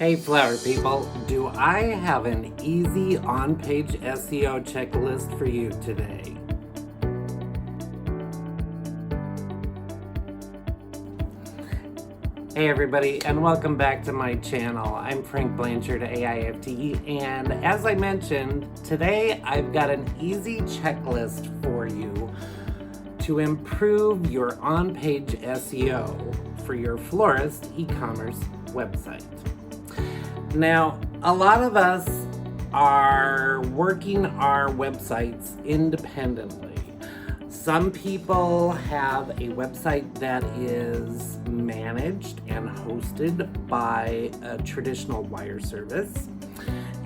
Hey flower people, do I have an easy on-page SEO checklist for you today? Hey everybody, and welcome back to my channel. I'm Frank Blanchard, AIFD, and as I mentioned, today I've got an easy checklist for you to improve your on-page SEO for your florist e-commerce website. Now, a lot of us are working our websites independently. Some people have a website that is managed and hosted by a traditional wire service,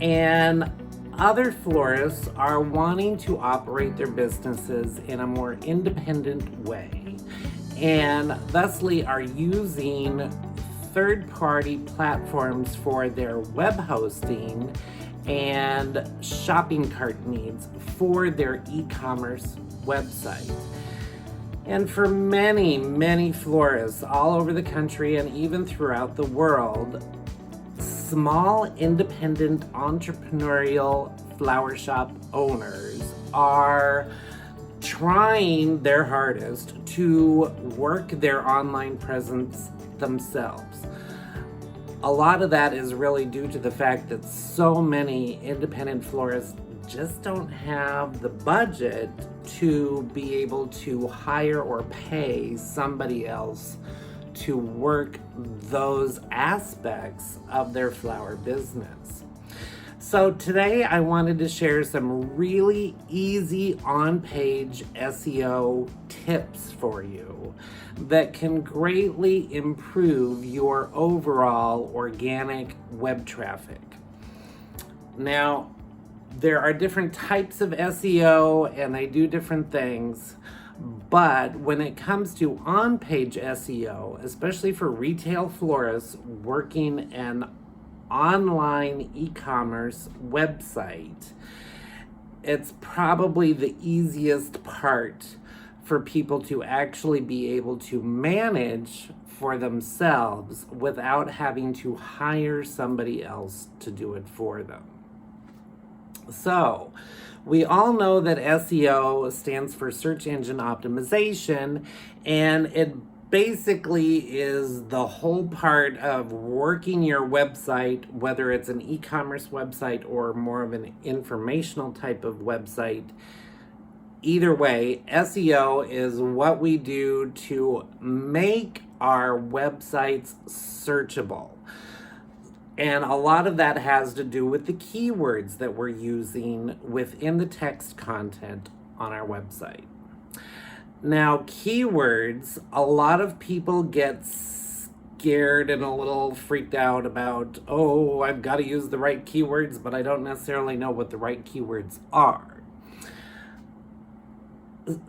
and other florists are wanting to operate their businesses in a more independent way, and thusly are using third-party platforms for their web hosting and shopping cart needs for their e-commerce website. And for many, many florists all over the country and even throughout the world, small independent entrepreneurial flower shop owners are trying their hardest to work their online presence themselves. A lot of that is really due to the fact that so many independent florists just don't have the budget to be able to hire or pay somebody else to work those aspects of their flower business. So today I wanted to share some really easy on-page SEO tips for you that can greatly improve your overall organic web traffic. Now, there are different types of SEO and they do different things, but when it comes to on-page SEO, especially for retail florists working an online e-commerce website, it's probably the easiest part for people to actually be able to manage for themselves without having to hire somebody else to do it for them. So, we all know that SEO stands for search engine optimization, and it basically is the whole part of working your website, whether it's an e-commerce website or more of an informational type of website. Either way, SEO is what we do to make our websites searchable. And a lot of that has to do with the keywords that we're using within the text content on our website. Now, keywords, a lot of people get scared and a little freaked out about, oh, I've got to use the right keywords, but I don't necessarily know what the right keywords are.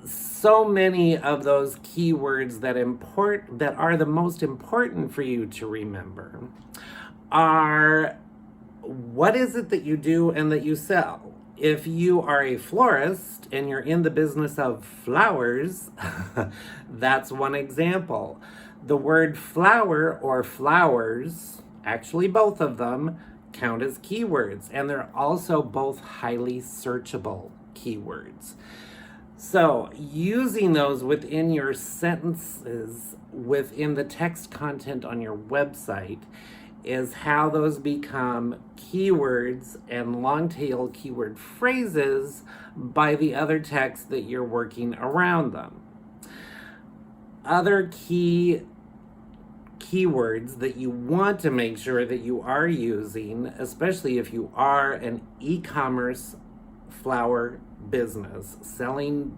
So many of those keywords that are the most important for you to remember are what is it that you do and that you sell. If you are a florist and you're in the business of flowers, that's one example. The word flower or flowers, actually both of them, count as keywords, and they're also both highly searchable keywords. So using those within your sentences, within the text content on your website, is how those become keywords and long tail keyword phrases by the other text that you're working around them. Other keywords that you want to make sure that you are using, especially if you are an e-commerce flower business selling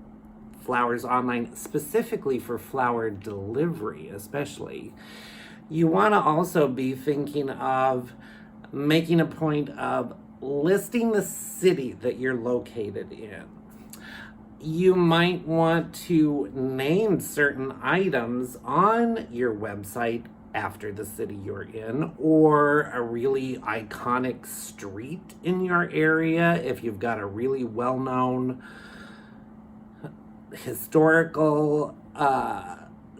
flowers online, specifically for flower delivery especially, you want to also be thinking of making a point of listing the city that you're located in. You might want to name certain items on your website after the city you're in, or a really iconic street in your area if you've got a really well-known historical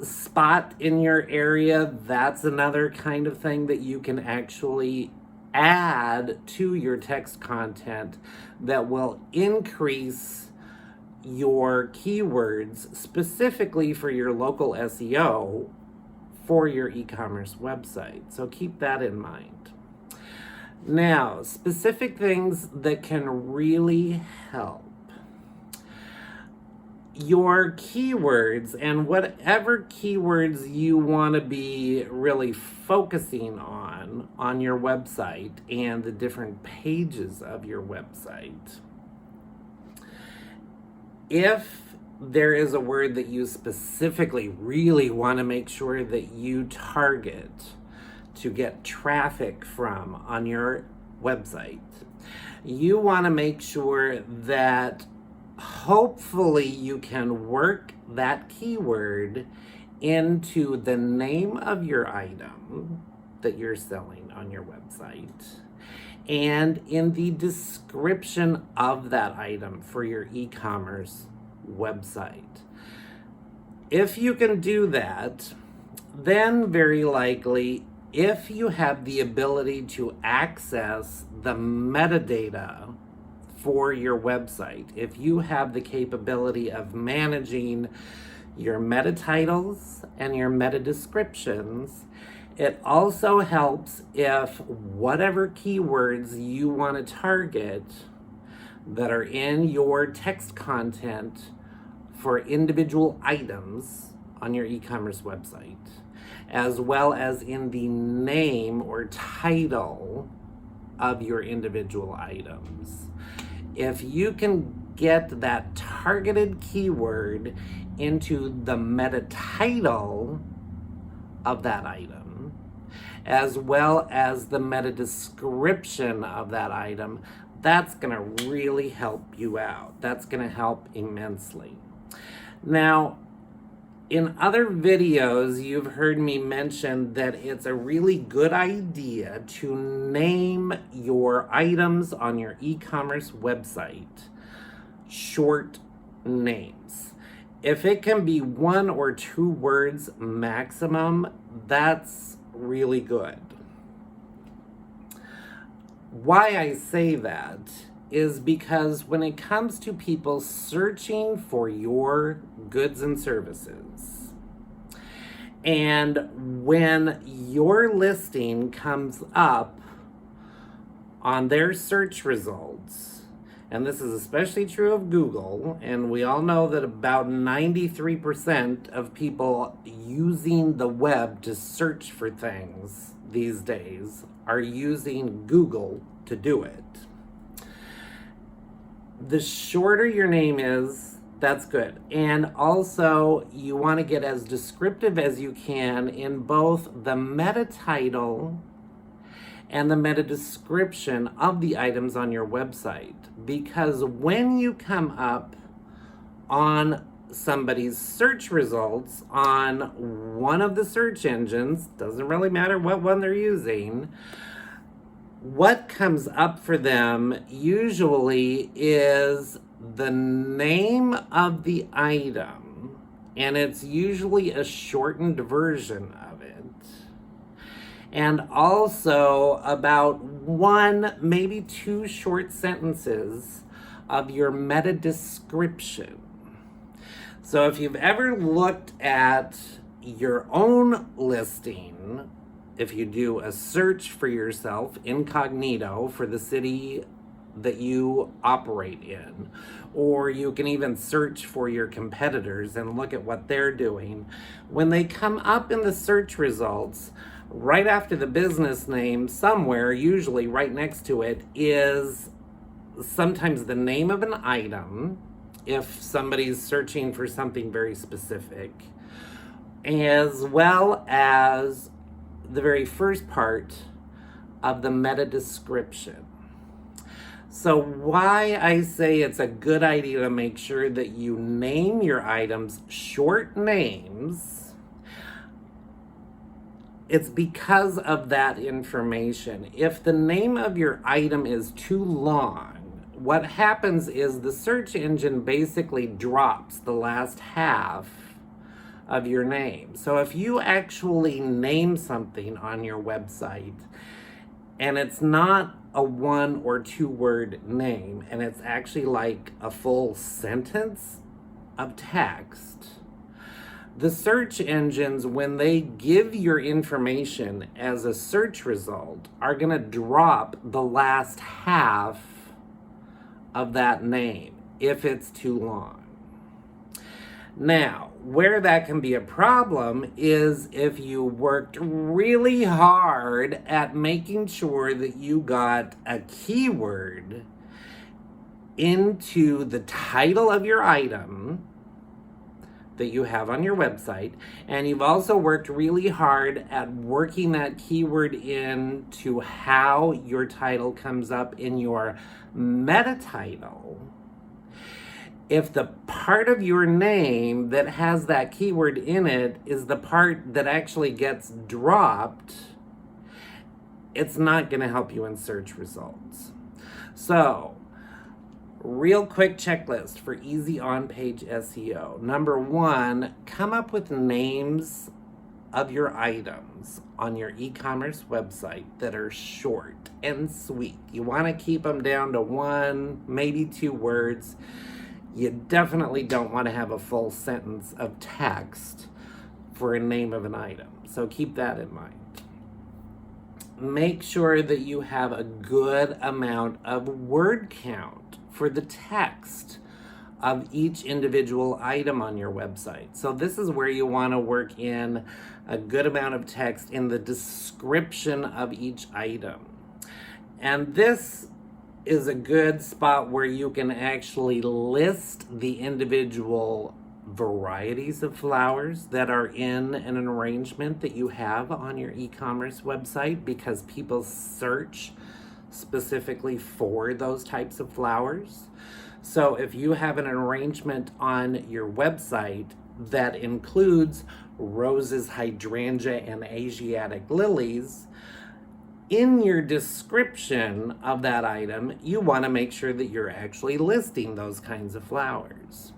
spot in your area, that's another kind of thing that you can actually add to your text content that will increase your keywords specifically for your local SEO for your e-commerce website. So keep that in mind. Now, specific things that can really help. Your keywords, and whatever keywords you want to be really focusing on your website and the different pages of your website. If there is a word that you specifically really want to make sure that you target to get traffic from on your website, you want to make sure that hopefully you can work that keyword into the name of your item that you're selling on your website and in the description of that item for your e-commerce website. If you can do that, then very likely, if you have the ability to access the metadata for your website, if you have the capability of managing your meta titles and your meta descriptions, it also helps if whatever keywords you want to target that are in your text content for individual items on your e-commerce website, as well as in the name or title of your individual items. If you can get that targeted keyword into the meta title of that item, as well as the meta description of that item, that's going to really help you out. That's going to help immensely. Now, in other videos, you've heard me mention that it's a really good idea to name your items on your e-commerce website short names. If it can be 1 or 2 words maximum, that's really good. Why I say that is because when it comes to people searching for your goods and services, and when your listing comes up on their search results, and this is especially true of Google, and we all know that about 93% of people using the web to search for things these days are using Google to do it. The shorter your name is, that's good. And also, you want to get as descriptive as you can in both the meta title and the meta description of the items on your website. Because when you come up on somebody's search results on one of the search engines, doesn't really matter what one they're using, what comes up for them usually is the name of the item, and it's usually a shortened version of it, and also about 1, maybe 2 short sentences of your meta description. So if you've ever looked at your own listing, if you do a search for yourself incognito for the city that you operate in, or you can even search for your competitors and look at what they're doing, when they come up in the search results, right after the business name, somewhere, usually right next to it, is sometimes the name of an item, if somebody's searching for something very specific, as well as the very first part of the meta description. So why I say it's a good idea to make sure that you name your items short names, it's because of that information. If the name of your item is too long, what happens is the search engine basically drops the last half of your name. So if you actually name something on your website and it's not a 1 or 2 word name and it's actually like a full sentence of text, the search engines, when they give your information as a search result, are going to drop the last half of that name if it's too long. Now, where that can be a problem is if you worked really hard at making sure that you got a keyword into the title of your item that you have on your website, and you've also worked really hard at working that keyword into how your title comes up in your meta title. If the part of your name that has that keyword in it is the part that actually gets dropped, it's not going to help you in search results. So, real quick checklist for easy on-page SEO. Number 1, come up with names of your items on your e-commerce website that are short and sweet. You want to keep them down to 1, maybe 2 words. You definitely don't want to have a full sentence of text for a name of an item. So keep that in mind. Make sure that you have a good amount of word count for the text of each individual item on your website. So this is where you want to work in a good amount of text in the description of each item. And this is a good spot where you can actually list the individual varieties of flowers that are in an arrangement that you have on your e-commerce website, because people search specifically for those types of flowers. So if you have an arrangement on your website that includes roses, hydrangea, and Asiatic lilies, in your description of that item, you want to make sure that you're actually listing those kinds of flowers.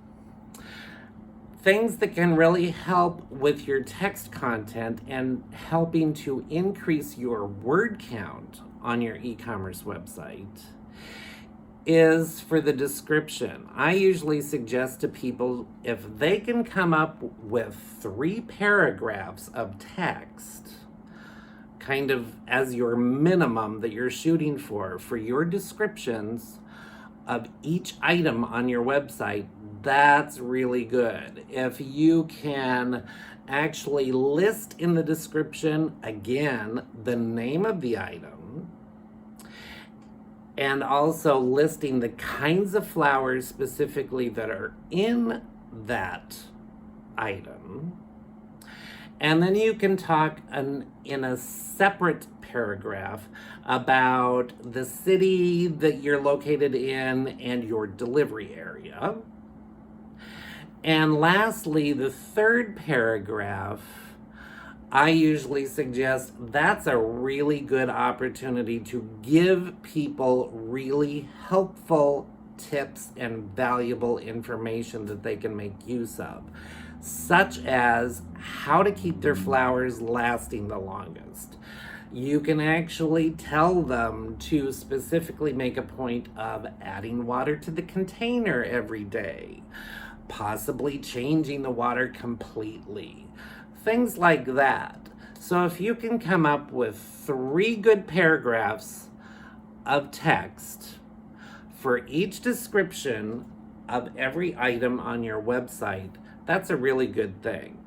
Things that can really help with your text content and helping to increase your word count on your e-commerce website is for the description. I usually suggest to people, if they can come up with 3 paragraphs of text, kind of as your minimum that you're shooting for your descriptions of each item on your website, that's really good. If you can actually list in the description, again, the name of the item, and also listing the kinds of flowers specifically that are in that item. And then you can talk in a separate paragraph about the city that you're located in and your delivery area. And lastly, the 3rd paragraph, I usually suggest that's a really good opportunity to give people really helpful tips and valuable information that they can make use of, such as how to keep their flowers lasting the longest. You can actually tell them to specifically make a point of adding water to the container every day, possibly changing the water completely, things like that. So if you can come up with 3 good paragraphs of text for each description of every item on your website, that's a really good thing,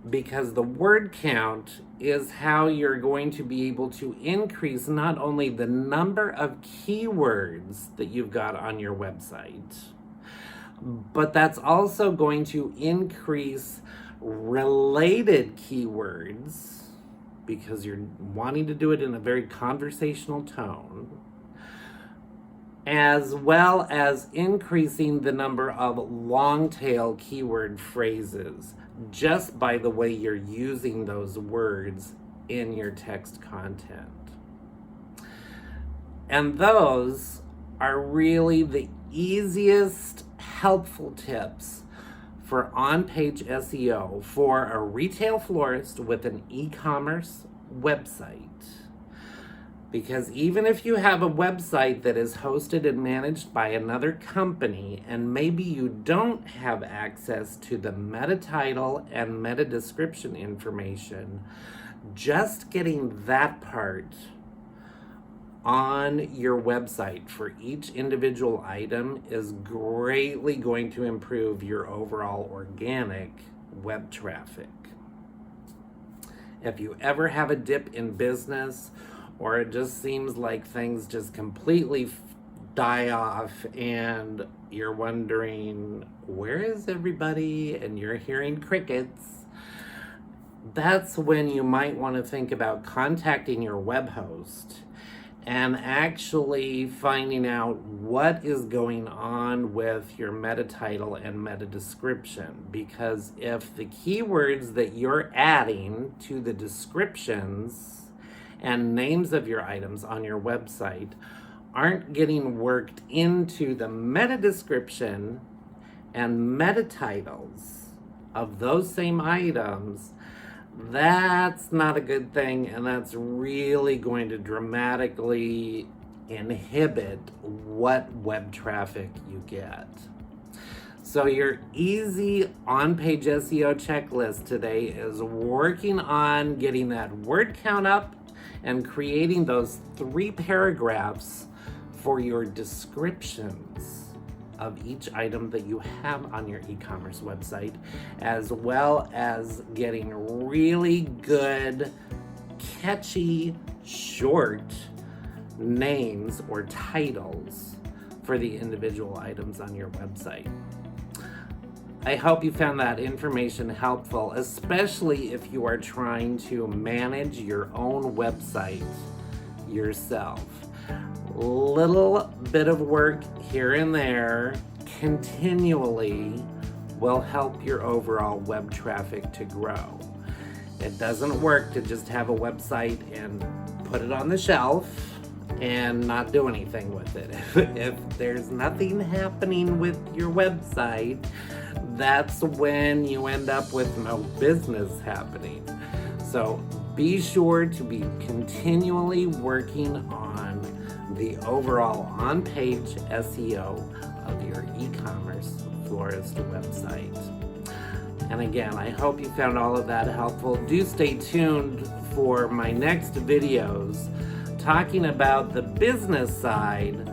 because the word count is how you're going to be able to increase not only the number of keywords that you've got on your website, but that's also going to increase related keywords, because you're wanting to do it in a very conversational tone, as well as increasing the number of long tail keyword phrases just by the way you're using those words in your text content. And those are really the easiest helpful tips for on-page SEO for a retail florist with an e-commerce website. Because even if you have a website that is hosted and managed by another company, and maybe you don't have access to the meta title and meta description information, just getting that part on your website for each individual item is greatly going to improve your overall organic web traffic. If you ever have a dip in business, or it just seems like things just completely die off and you're wondering, where is everybody? And you're hearing crickets, that's when you might want to think about contacting your web host and actually finding out what is going on with your meta title and meta description. Because if the keywords that you're adding to the descriptions and names of your items on your website aren't getting worked into the meta description and meta titles of those same items, that's not a good thing, and that's really going to dramatically inhibit what web traffic you get. So your easy on-page SEO checklist today is working on getting that word count up and creating those 3 paragraphs for your descriptions of each item that you have on your e-commerce website, as well as getting really good, catchy, short names or titles for the individual items on your website. I hope you found that information helpful, especially if you are trying to manage your own website yourself. Little bit of work here and there continually will help your overall web traffic to grow. It doesn't work to just have a website and put it on the shelf and not do anything with it. If there's nothing happening with your website, that's when you end up with no business happening. So be sure to be continually working on the overall on-page SEO of your e-commerce florist website. And again, I hope you found all of that helpful. Do stay tuned for my next videos talking about the business side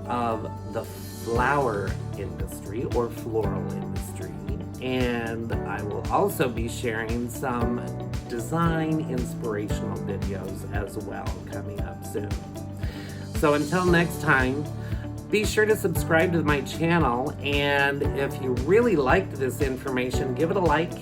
of the flower industry or floral industry. And I will also be sharing some design inspirational videos as well coming up soon. So until next time, be sure to subscribe to my channel, and if you really liked this information, give it a like,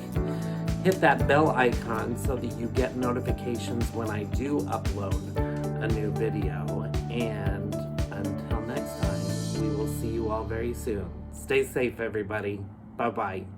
hit that bell icon so that you get notifications when I do upload a new video. And until next time, we will see you all very soon. Stay safe, everybody. Bye-bye.